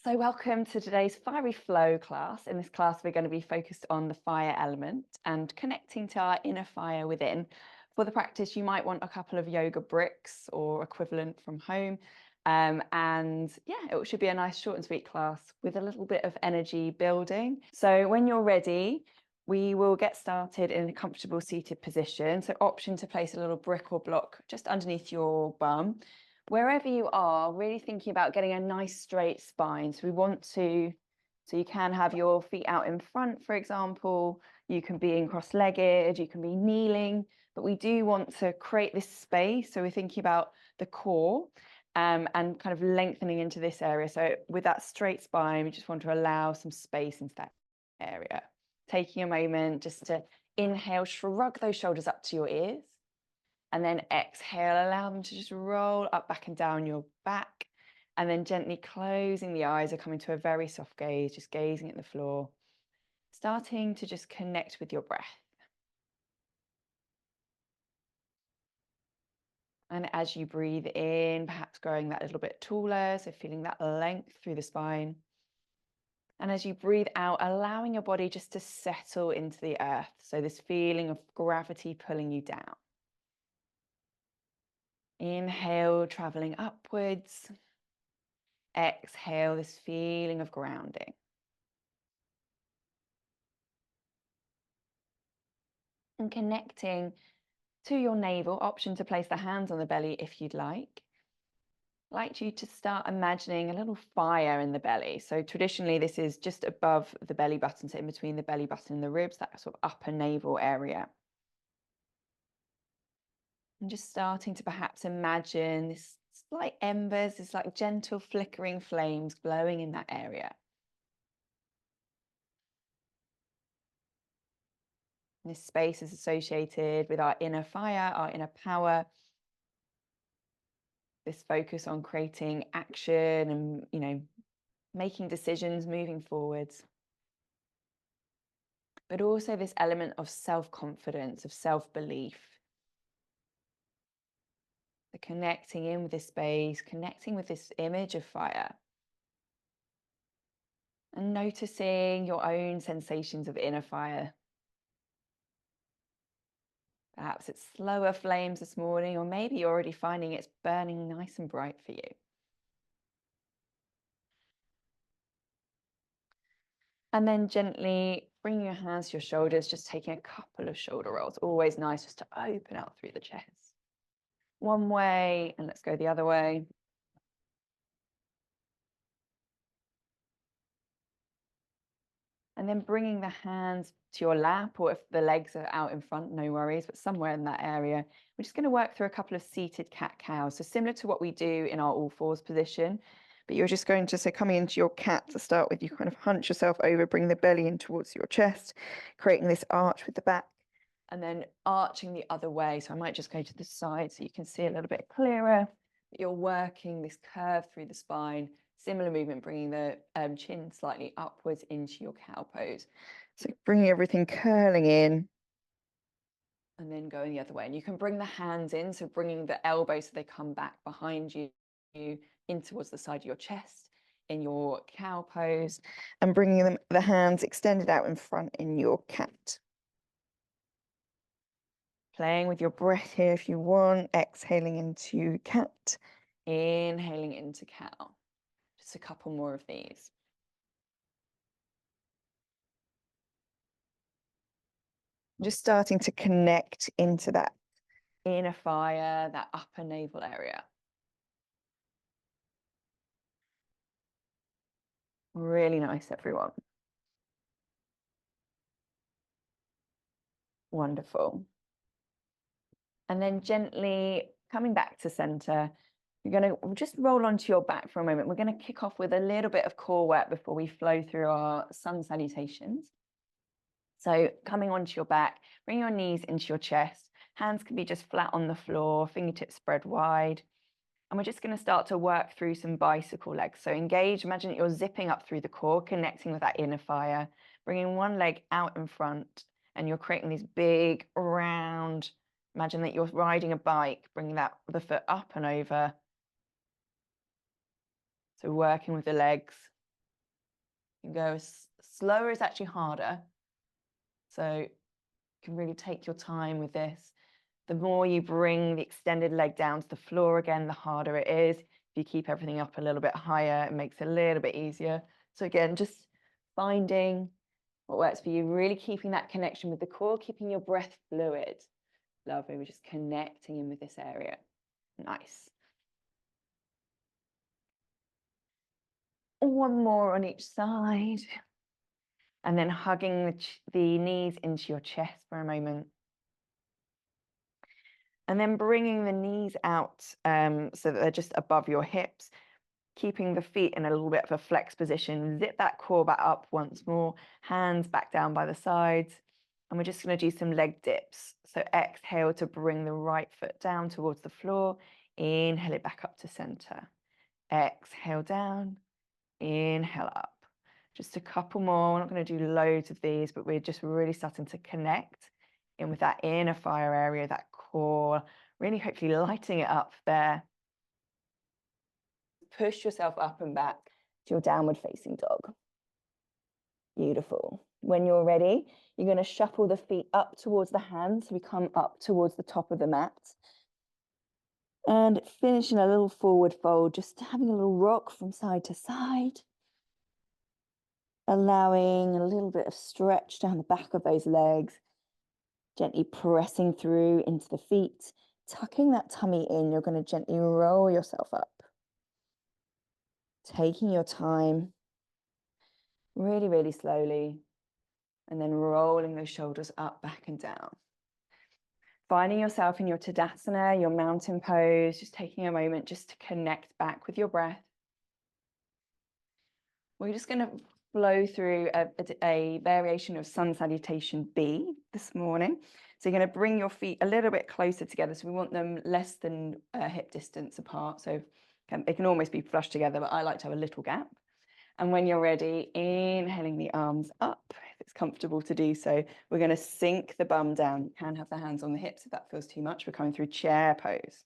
So welcome to today's Fiery Flow class. In this class, we're going to be focused on the fire element and connecting to our inner fire within. For the practice, you might want a couple of yoga bricks or equivalent from home. And yeah, it should be a nice short and sweet class with a little bit of energy building. So when you're ready, we will get started in a comfortable seated position. So option to place a little brick or block just underneath your bum. Wherever you are, really thinking about getting a nice straight spine. So you can have your feet out in front, for example. You can be in cross-legged, you can be kneeling, but we do want to create this space. So we're thinking about the core and kind of lengthening into this area. So with that straight spine, we just want to allow some space into that area. Taking a moment just to inhale, shrug those shoulders up to your ears. And then exhale, allow them to just roll up, back and down your back. And then gently closing the eyes or coming to a very soft gaze, just gazing at the floor. Starting to just connect with your breath. And as you breathe in, perhaps growing that little bit taller, so feeling that length through the spine. And as you breathe out, allowing your body just to settle into the earth. So this feeling of gravity pulling you down. Inhale, traveling upwards. Exhale, this feeling of grounding. And connecting to your navel, option to place the hands on the belly if you'd like. I'd like you to start imagining a little fire in the belly. So traditionally, this is just above the belly button, so in between the belly button and the ribs, that sort of upper navel area. And just starting to perhaps imagine this slight embers, this like gentle flickering flames glowing in that area. This space is associated with our inner fire, our inner power. This focus on creating action and, making decisions, moving forwards. But also this element of self-confidence, of self-belief. The connecting in with this space, connecting with this image of fire. And noticing your own sensations of inner fire. Perhaps it's slower flames this morning, or maybe you're already finding it's burning nice and bright for you. And then gently bringing your hands to your shoulders, just taking a couple of shoulder rolls. Always nice just to open out through the chest. One way, and let's go the other way. And then bringing the hands to your lap, or if the legs are out in front, no worries, but somewhere in that area. We're just going to work through a couple of seated cat-cows. So similar to what we do in our all fours position, but you're just going to, so coming into your cat to start with, you kind of hunch yourself over, bring the belly in towards your chest, creating this arch with the back, and then arching the other way. So I might just go to the side so you can see a little bit clearer. You're working this curve through the spine. Similar movement, bringing the chin slightly upwards into your cow pose. So bringing everything curling in and then going the other way. And you can bring the hands in, so bringing the elbows so they come back behind you in towards the side of your chest in your cow pose, and bringing the hands extended out in front in your cat. Playing with your breath here if you want, exhaling into cat, inhaling into cow. Just a couple more of these. Just starting to connect into that inner fire, that upper navel area. Really nice, everyone. Wonderful. And then gently coming back to center, you're going to just roll onto your back for a moment. We're going to kick off with a little bit of core work before we flow through our sun salutations. So coming onto your back, bring your knees into your chest. Hands can be just flat on the floor, fingertips spread wide. And we're just going to start to work through some bicycle legs. So engage, imagine that you're zipping up through the core, connecting with that inner fire, bringing one leg out in front, and you're creating this big round. Imagine that you're riding a bike, bringing the foot up and over. So working with the legs. You can go as slower is actually harder. So you can really take your time with this. The more you bring the extended leg down to the floor again, the harder it is. If you keep everything up a little bit higher, it makes it a little bit easier. So again, just finding what works for you, really keeping that connection with the core, keeping your breath fluid. Lovely, we're just connecting in with this area. Nice. One more on each side. And then hugging the knees into your chest for a moment. And then bringing the knees out so that they're just above your hips, keeping the feet in a little bit of a flex position. Zip that core back up once more, hands back down by the sides. And we're just going to do some leg dips. So exhale to bring the right foot down towards the floor. Inhale it back up to center. Exhale down, inhale up. Just a couple more. We're not going to do loads of these, but we're just really starting to connect in with that inner fire area, that core, really hopefully lighting it up there. Push yourself up and back to your downward facing dog. Beautiful. When you're ready, you're going to shuffle the feet up towards the hands. So we come up towards the top of the mat. And finish in a little forward fold, just having a little rock from side to side. Allowing a little bit of stretch down the back of those legs. Gently pressing through into the feet. Tucking that tummy in, you're going to gently roll yourself up. Taking your time. Really, really slowly. And then rolling those shoulders up, back and down. Finding yourself in your Tadasana, your mountain pose, just taking a moment just to connect back with your breath. We're just going to flow through a variation of sun salutation B this morning. So you're going to bring your feet a little bit closer together. So we want them less than hip distance apart. So they can almost be flush together, but I like to have a little gap. And when you're ready, inhaling the arms up, if it's comfortable to do so, we're going to sink the bum down. You can have the hands on the hips if that feels too much. We're coming through chair pose.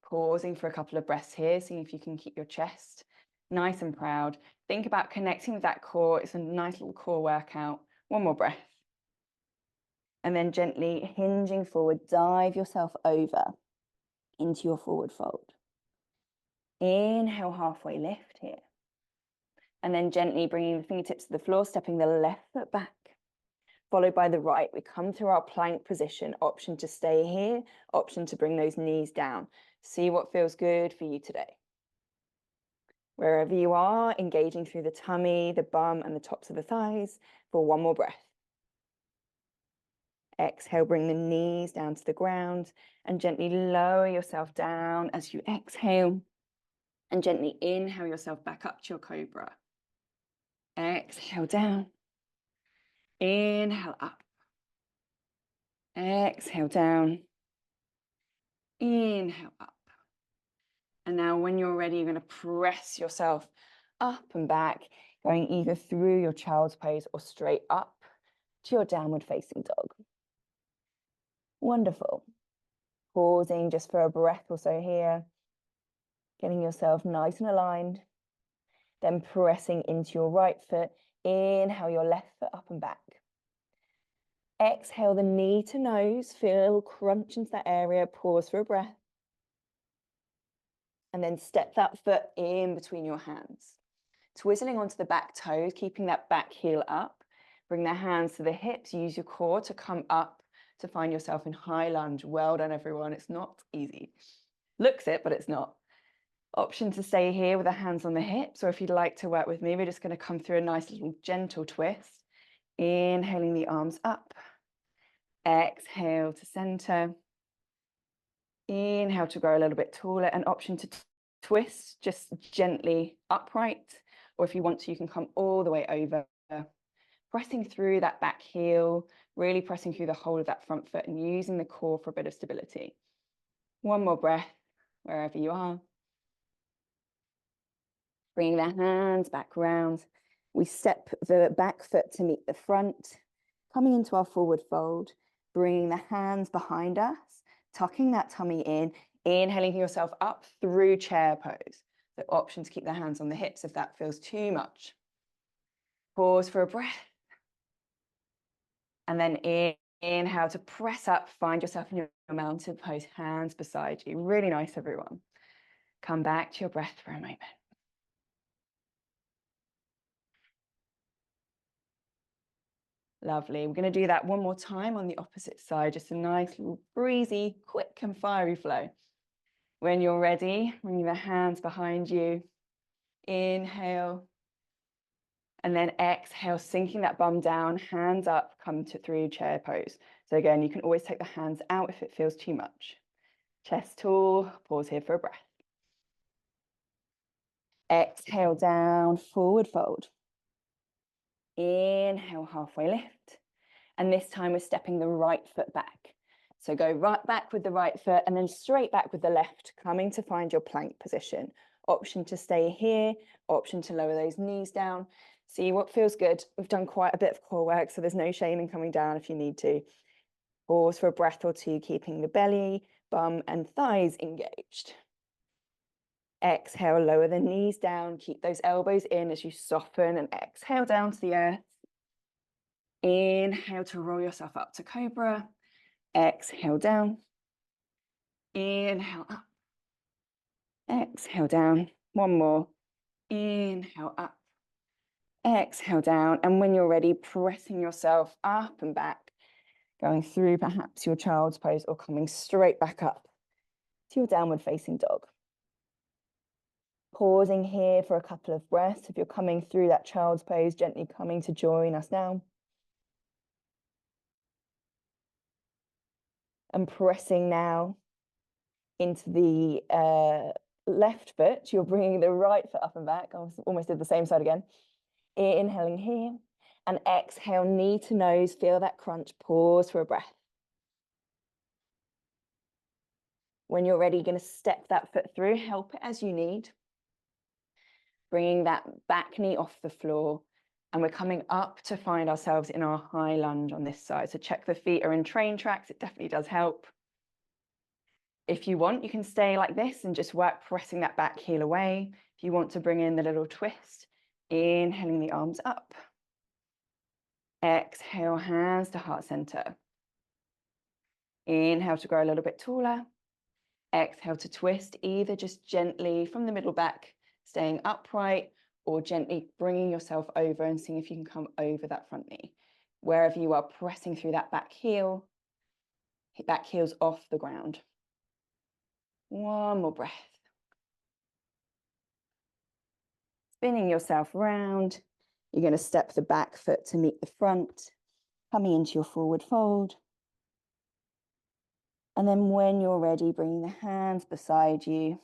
Pausing for a couple of breaths here, seeing if you can keep your chest nice and proud. Think about connecting with that core. It's a nice little core workout. One more breath. And then gently hinging forward, dive yourself over into your forward fold. Inhale, halfway lift here. And then gently bringing the fingertips to the floor, stepping the left foot back, followed by the right. We come through our plank position, option to stay here, option to bring those knees down. See what feels good for you today. Wherever you are, engaging through the tummy, the bum, and the tops of the thighs for one more breath. Exhale, bring the knees down to the ground and gently lower yourself down as you exhale. And gently inhale yourself back up to your cobra. Exhale down. Inhale up. Exhale down. Inhale up. And now when you're ready, you're going to press yourself up and back, going either through your child's pose or straight up to your downward facing dog. Wonderful. Pausing just for a breath or so here. Getting yourself nice and aligned. Then pressing into your right foot. Inhale your left foot up and back. Exhale the knee to nose. Feel a little crunch into that area. Pause for a breath. And then step that foot in between your hands. Twizzling onto the back toes, keeping that back heel up. Bring the hands to the hips. Use your core to come up to find yourself in high lunge. Well done, everyone. It's not easy. Looks it, but it's not. Option to stay here with the hands on the hips, or if you'd like to work with me, we're just going to come through a nice little gentle twist. Inhaling the arms up. Exhale to center. Inhale to grow a little bit taller. An option to twist just gently upright, or if you want to, you can come all the way over. Pressing through that back heel, really pressing through the whole of that front foot and using the core for a bit of stability. One more breath, wherever you are. Bringing the hands back round. We step the back foot to meet the front, coming into our forward fold, bringing the hands behind us, tucking that tummy in, inhaling yourself up through chair pose. The option to keep the hands on the hips if that feels too much. Pause for a breath. And then inhale to press up, find yourself in your mountain pose, hands beside you. Really nice, everyone. Come back to your breath for a moment. Lovely. We're going to do that one more time on the opposite side. Just a nice little breezy, quick and fiery flow. When you're ready, bring the hands behind you. Inhale. And then exhale, sinking that bum down, hands up, come to through chair pose. So again, you can always take the hands out if it feels too much. Chest tall, pause here for a breath. Exhale down, forward fold. Inhale, halfway lift. And this time we're stepping the right foot back. So go right back with the right foot and then straight back with the left, coming to find your plank position. Option to stay here, option to lower those knees down. See what feels good. We've done quite a bit of core work, so there's no shame in coming down if you need to. Pause for a breath or two, keeping the belly, bum and thighs engaged. Exhale, lower the knees down, keep those elbows in as you soften and exhale down to the earth. Inhale to roll yourself up to cobra. Exhale down. Inhale up. Exhale down. One more. Inhale up. Exhale down. And when you're ready, pressing yourself up and back, going through perhaps your child's pose or coming straight back up to your downward facing dog. Pausing here for a couple of breaths. If you're coming through that child's pose, gently coming to join us now. And pressing now into the left foot. You're bringing the right foot up and back. I almost did the same side again. Inhaling here. And exhale, knee to nose. Feel that crunch. Pause for a breath. When you're ready, you're going to step that foot through. Help it as you need. Bringing that back knee off the floor. And we're coming up to find ourselves in our high lunge on this side. So check the feet are in train tracks. It definitely does help. If you want, you can stay like this and just work pressing that back heel away. If you want to bring in the little twist, inhaling the arms up. Exhale, hands to heart center. Inhale to grow a little bit taller. Exhale to twist, either just gently from the middle back, staying upright, or gently bringing yourself over and seeing if you can come over that front knee. Wherever you are, pressing through that back heel, back heel's off the ground. One more breath. Spinning yourself round. You're going to step the back foot to meet the front, coming into your forward fold. And then when you're ready, bringing the hands beside you.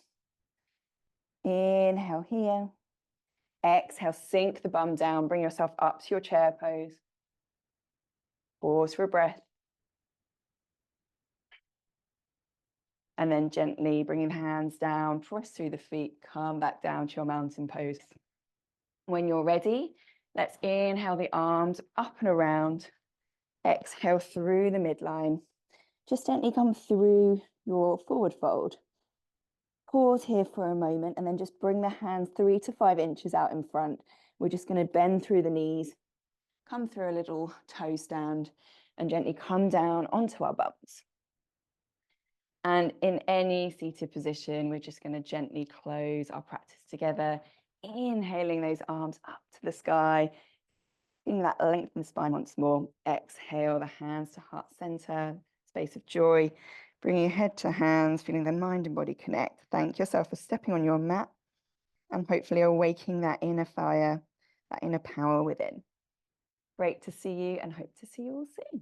Inhale here. Exhale, sink the bum down, bring yourself up to your chair pose. Pause for a breath. And then gently bringing the hands down, press through the feet, come back down to your mountain pose. When you're ready, let's inhale the arms up and around. Exhale through the midline. Just gently come through your forward fold. Pause here for a moment and then just bring the hands 3 to 5 inches out in front. We're just going to bend through the knees, come through a little toe stand and gently come down onto our bums. And in any seated position, we're just going to gently close our practice together, inhaling those arms up to the sky, feeling that lengthened spine once more. Exhale the hands to heart center, space of joy, bringing head to hands, feeling the mind and body connect. Thank yourself for stepping on your mat and hopefully awaking that inner fire, that inner power within. Great to see you and hope to see you all soon.